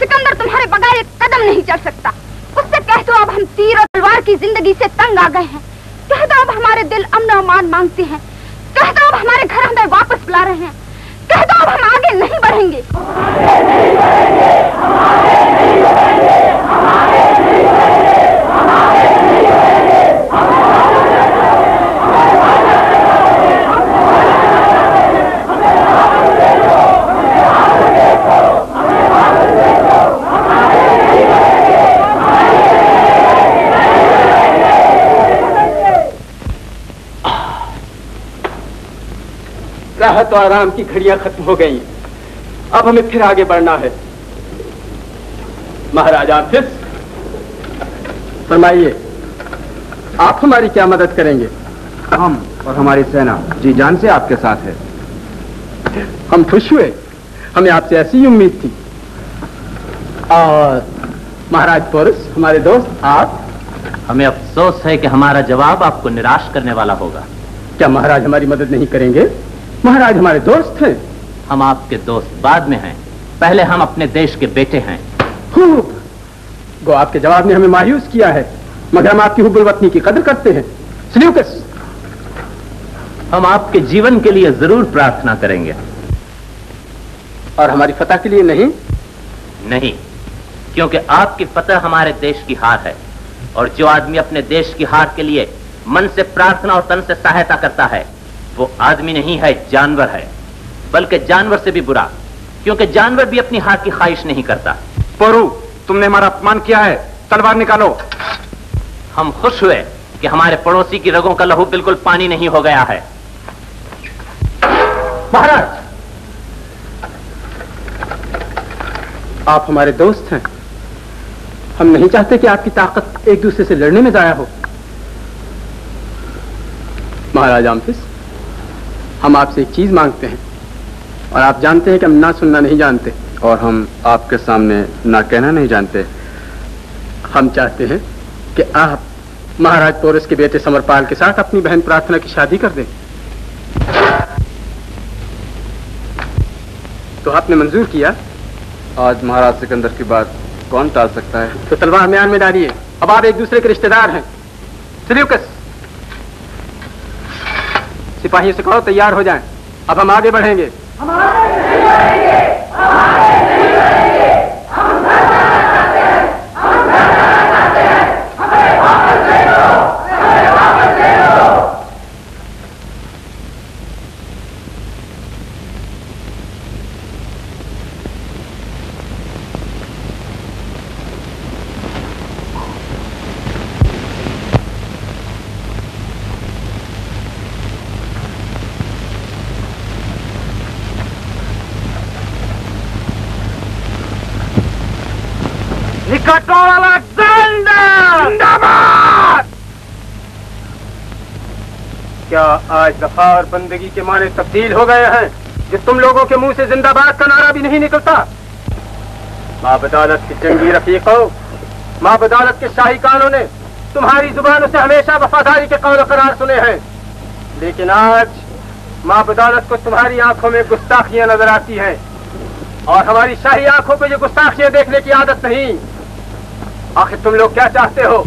सिकंदर तुम्हारे बगैर एक कदम नहीं चल सकता। उससे कह दो अब हम तीर और तलवार की जिंदगी से तंग आ गए हैं। कह दो अब हमारे दिल अमन और अमान मांगते हैं। कह दो अब हमारे घर हमें वापस बुला रहे हैं। कह दो अब हम आगे नहीं बढ़ेंगे। राहत और आराम की घड़ियां खत्म हो गई, अब हमें फिर आगे बढ़ना है। महाराज हाफिज, फरमाइए आप हमारी क्या मदद करेंगे? हम और हमारी सेना जी जान से आपके साथ है। हम खुश हुए, हमें आपसे ऐसी उम्मीद थी। और महाराज पोरस, हमारे दोस्त आप? हमें अफसोस है कि हमारा जवाब आपको निराश करने वाला होगा। क्या महाराज हमारी मदद नहीं करेंगे? महाराज हमारे दोस्त हैं। हम आपके दोस्त बाद में हैं, पहले हम अपने देश के बेटे हैं। खूब, गो आपके जवाब ने हमें मायूस किया है, मगर हम आपकी हुब्बुल वतनी की कदर करते हैं। सिल्यूकस, हम आपके जीवन के लिए जरूर प्रार्थना करेंगे। और हमारी फतह के लिए नहीं? नहीं, क्योंकि आपकी फतह हमारे देश की हार है, और जो आदमी अपने देश की हार के लिए मन से प्रार्थना और तन से सहायता करता है वो आदमी नहीं है, जानवर है, बल्कि जानवर से भी बुरा, क्योंकि जानवर भी अपनी हार की ख्वाहिश नहीं करता। पोरू, तुमने हमारा अपमान किया है, तलवार निकालो। हम खुश हुए कि हमारे पड़ोसी की रगों का लहू बिल्कुल पानी नहीं हो गया है। महाराज, आप हमारे दोस्त हैं। हम नहीं चाहते कि आपकी ताकत एक दूसरे से लड़ने में जाया हो। महाराज आमफिस, हम आपसे एक चीज मांगते हैं, और आप जानते हैं कि हम ना सुनना नहीं जानते, और हम आपके सामने ना कहना नहीं जानते। हम चाहते हैं कि आप महाराज पोरस के बेटे समरपाल के साथ अपनी बहन प्रार्थना की शादी कर दें। तो आपने मंजूर किया? आज महाराज सिकंदर की बात कौन टाल सकता है? तो तलवार म्यान में डालिए। अब आप एक दूसरे के रिश्तेदार हैं। सिल्यूकस, सिपाहियों से कहो तैयार हो जाएं। अब हम आगे बढ़ेंगे। क्या आज दफा और बंदगी के माने तब्दील हो गए हैं कि तुम लोगों के मुंह से जिंदाबाद का नारा भी नहीं निकलता? माँ बदौलत की जंगी रफीकों, माँ बदौलत के शाही कानों ने तुम्हारी जुबानों से हमेशा वफादारी के कौल करार सुने हैं, लेकिन आज माँ बदौलत को तुम्हारी आंखों में गुस्ताखियां नजर आती हैं, और हमारी शाही आंखों को ये गुस्ताखियां देखने की आदत नहीं। आखिर तुम लोग क्या चाहते हो?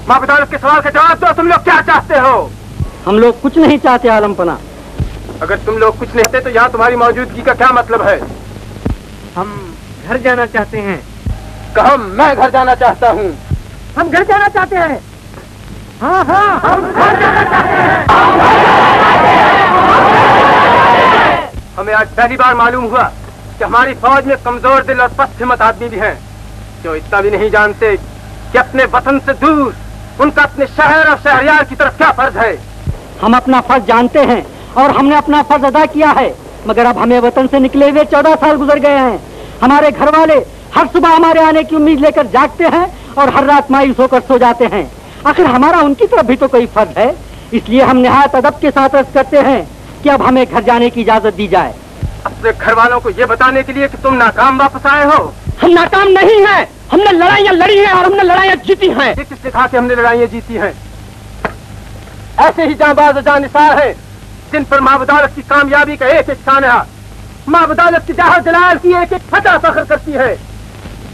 माँ बदौलत के सवाल का जवाब दो। तुम लोग क्या चाहते हो? हम लोग कुछ नहीं चाहते आलमपना। अगर तुम लोग कुछ नहीं चाहते तो यहाँ तुम्हारी मौजूदगी का क्या मतलब है? हम घर जाना चाहते हैं। कहो, मैं घर जाना चाहता हूँ। हम घर जाना चाहते हैं। हाँ हाँ, हम घर जाना चाहते हैं। हमें आज पहली बार मालूम हुआ कि हमारी फौज में कमजोर दिल और पस्त हिम्मत आदमी भी हैं, जो इतना भी नहीं जानते कि अपने वतन से दूर उनका अपने शहर और शहरियार की तरफ क्या फर्ज है। हम अपना फर्ज जानते हैं और हमने अपना फर्ज अदा किया है, मगर अब हमें वतन से निकले हुए 14 साल गुजर गए हैं। हमारे घर वाले हर सुबह हमारे आने की उम्मीद लेकर जागते हैं और हर रात मायूस होकर सो जाते हैं। आखिर हमारा उनकी तरफ भी तो कोई फर्ज है, इसलिए हम निहायत अदब के साथ अर्ज करते हैं कि अब हमें घर जाने की इजाजत दी जाए। अपने घर वालों को ये बताने के लिए कि तुम नाकाम वापस आए हो? हम नाकाम नहीं हैं, हमने लड़ाइयाँ लड़ी हैं और हमने लड़ाइयाँ जीती हैं। ये किसने कहा कि हमने लड़ाइयाँ जीती हैं? ऐसे ही जांबाज और जानिसार हैं जिन पर माँ बदौलत की कामयाबी का एक एक सानहा, माँ बदौलत की जहां जलाल की एक एक फतह फख्र करती है,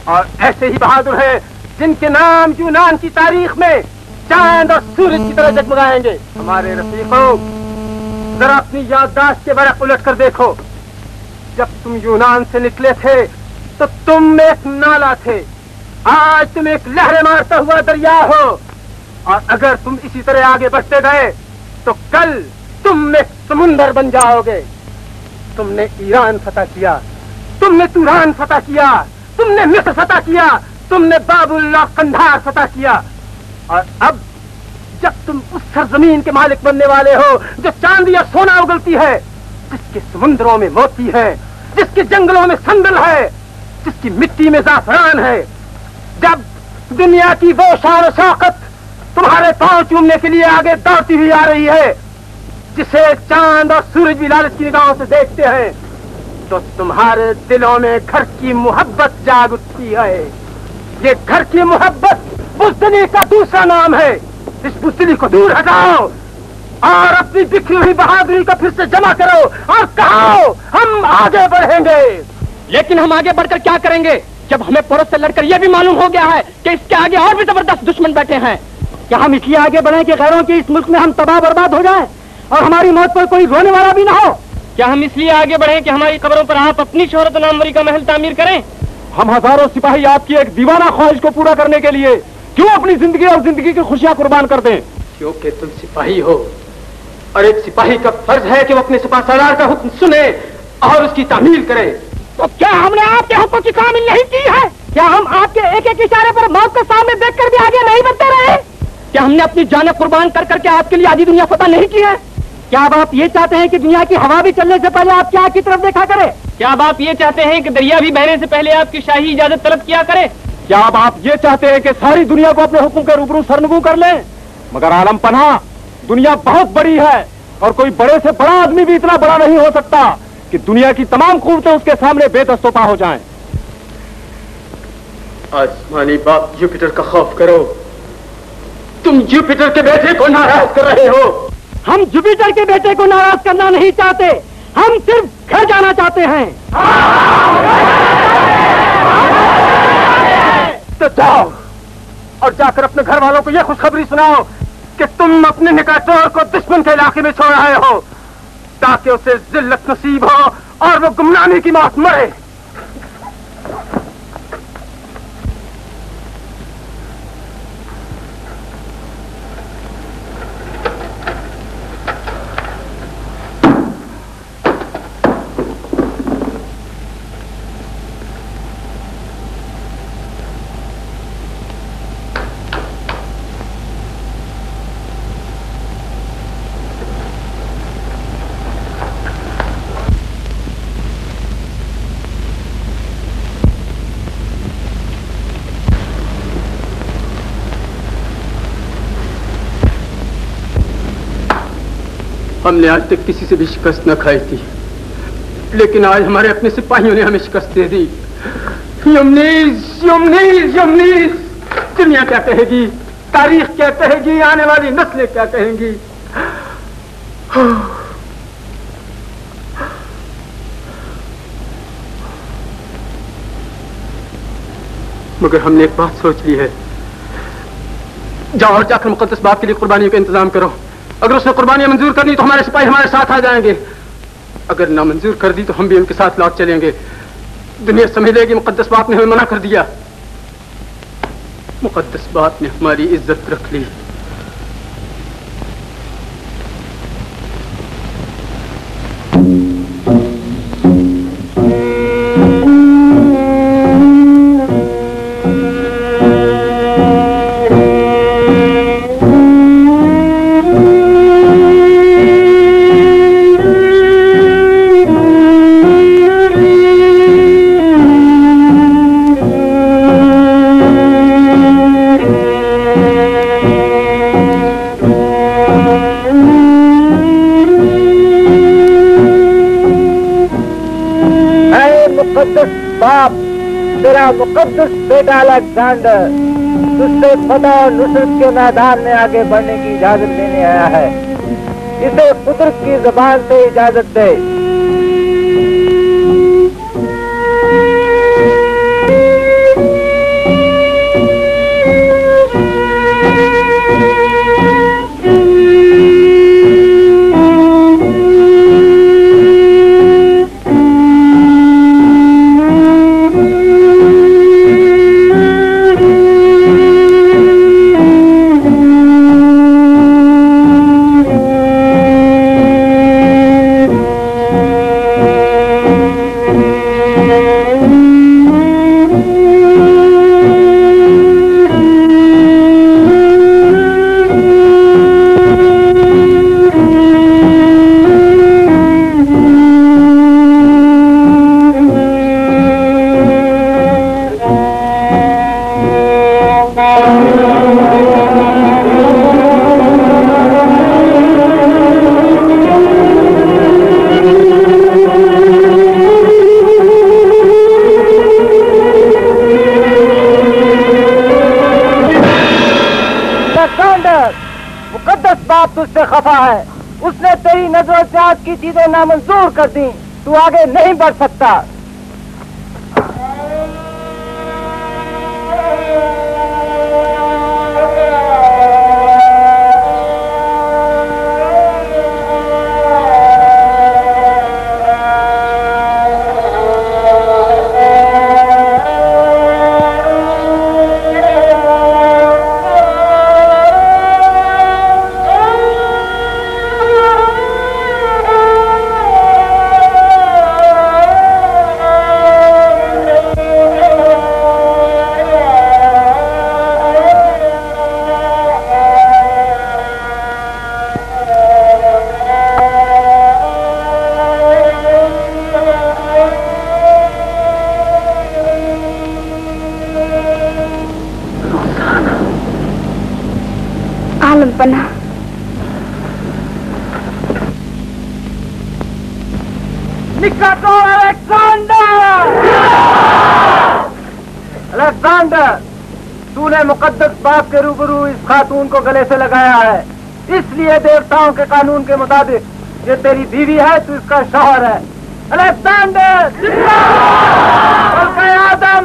और ऐसे ही बहादुर हैं जिनके नाम यूनान की तारीख में चांद और सूरज की तरह जगमगाएंगे। हमारे रफीकों, जरा अपनी याददाश्त के बरक उलट कर देखो। जब तुम यूनान से निकले थे तो तुम एक नाला थे, आज तुम एक लहरें मारता हुआ दरिया हो, और अगर तुम इसी तरह आगे बढ़ते गए तो कल तुम एक समुंदर बन जाओगे। तुमने ईरान फतह किया, तुमने तुरान फतह किया, तुमने मिस्र फतह किया, तुमने बाबुल और कंधार फतह किया, और अब जब तुम उस सरजमीन के मालिक बनने वाले हो जो चांदी या सोना उगलती है, जिसके समुद्रों में मोती है, जिसके जंगलों में संदल है, जिसकी मिट्टी में जाफरान है, जब दुनिया की वो शान और शौकत तुम्हारे पांव चूमने के लिए आगे दौड़ती हुई आ रही है, जिसे चांद और सूरज भी लालच की निगाहों से देखते हैं, तो तुम्हारे दिलों में घर की मोहब्बत जाग उठती है। ये घर की मोहब्बत बुज़दिली का दूसरा नाम है। इस बुज़दिली को दूर हटाओ और अपनी बिखरी हुई बहादुरी को फिर से जमा करो और कहो, हम आगे बढ़ेंगे। लेकिन हम आगे बढ़कर क्या करेंगे जब हमें पड़ोस से लड़कर यह भी मालूम हो गया है कि इसके आगे और भी जबरदस्त दुश्मन बैठे हैं? क्या हम इसलिए आगे बढ़े कि गैरों के इस मुल्क में हम तबाह बर्बाद हो जाएं और हमारी मौत पर कोई रोने वाला भी ना हो? क्या हम इसलिए आगे बढ़े कि हमारी कब्रों पर आप अपनी शोहरत नामवरी का महल तामीर करें? हम हजारों सिपाही आपकी एक दीवाना ख्वाहिश को पूरा करने के लिए क्यों अपनी जिंदगी और जिंदगी की खुशियां कुर्बान कर दें? क्योंकि तुम सिपाही हो और एक सिपाही का फर्ज है कि वो अपने सिपा सरदार का हुक्म सुने और उसकी तामील करे। तो क्या हमने आपके हुक्म की तामील नहीं की है? क्या हम आपके एक एक इशारे पर मौत के सामने देखकर भी आगे नहीं बढ़ते रहे? क्या हमने अपनी जान कुर्बान कर करके आपके लिए आधी दुनिया फतह नहीं की है? क्या अब आप ये चाहते हैं कि दुनिया की हवा भी चलने से पहले आपकी आंख की तरफ देखा करे? क्या अब आप ये चाहते हैं कि दरिया भी बहने से पहले आपकी शाही इजाजत तलब किया करे? क्या अब आप ये चाहते हैं कि सारी दुनिया को अपने हुक्म के रूबरू सरनगू कर लें? मगर आलम पनाह, दुनिया बहुत बड़ी है और कोई बड़े से बड़ा आदमी भी इतना बड़ा नहीं हो सकता कि दुनिया की तमाम कुव्वतें उसके सामने बेदस्तोपा हो जाएं। आसमानी बाप जुपिटर का खौफ करो। तुम जुपिटर के बेटे को नाराज कर रहे हो। हम जुपिटर के बेटे को नाराज करना नहीं चाहते, हम सिर्फ घर जाना चाहते हैं। तो जाओ और जाकर अपने घर वालों को यह खुशखबरी सुनाओ कि तुम अपने निकातोर को दुश्मन के इलाके में छोड़ आए हो ताकि उसे जिल्लत नसीब हो और वो गुमनामी की मौत मरे। हमने आज तक किसी से भी शिकस्त न खाई थी, लेकिन आज हमारे अपने सिपाहियों ने हमें शिकस्त दे दी। यमनीज, यमनीज, यमनीज। दुनिया क्या कहेगी, तारीख क्या कहेगी, आने वाली नस्लें क्या कहेंगी? मगर हमने एक बात सोच ली है। जाओ और जाकर मुकद्दस बाप के लिए कुर्बानियों का इंतजाम करो। अगर उसने कुर्बानियां मंजूर करनी तो हमारे सिपाही हमारे साथ आ जाएंगे, अगर ना मंजूर कर दी तो हम भी उनके साथ लौट चलेंगे। दुनिया समझ लेगी मुकद्दस बाप ने हमें मना कर दिया। मुकद्दस बाप ने हमारी इज्जत रख ली। तेरा मुकद्दस बेटा अलेक्जेंडर तुझसे फतह और नुसरत के मैदान में आगे बढ़ने की इजाजत लेने आया है। इसे कुदरत की जुबान से इजाजत दे। तुझसे खफा है, उसने तेरी नजर चाहत की चीजें नामंजूर कर दी, तू आगे नहीं बढ़ सकता। अलेक्जेंडर, तूने मुकद्दस बाप के रूबरू इस खातून को गले से लगाया है, इसलिए देवताओं के कानून के मुताबिक ये तेरी बीवी है, तू इसका शौहर है। अलेक्जेंडर आदम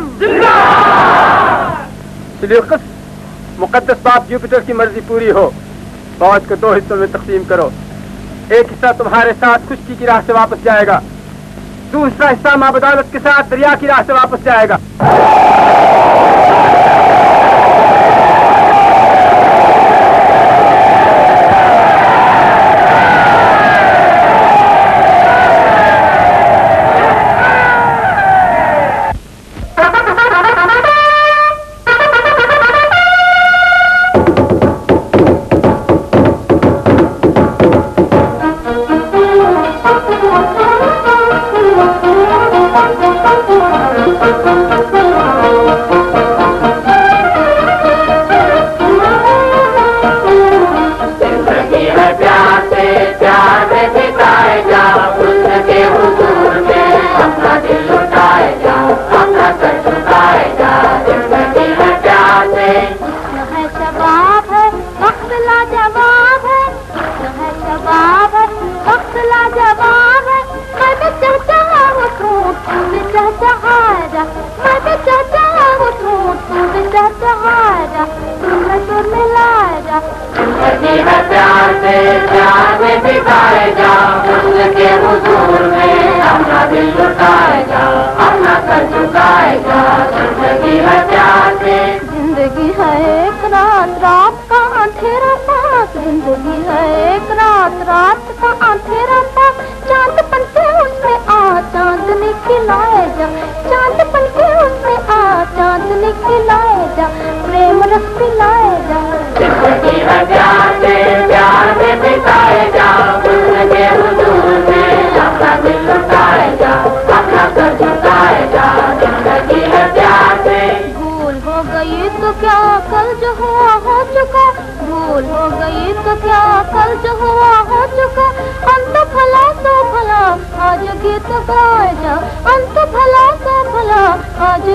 सिल्यूकस, मुकद्दस बाप जुपिटर की मर्जी पूरी हो, फौज को 2 हिस्सों में तकसीम करो। एक हिस्सा तुम्हारे साथ खुशकी की राह से वापस जाएगा, दूसरा हिस्सा मां बदौलत के साथ दरिया की राह से वापस जाएगा।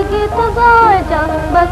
गीत गाए जा, बस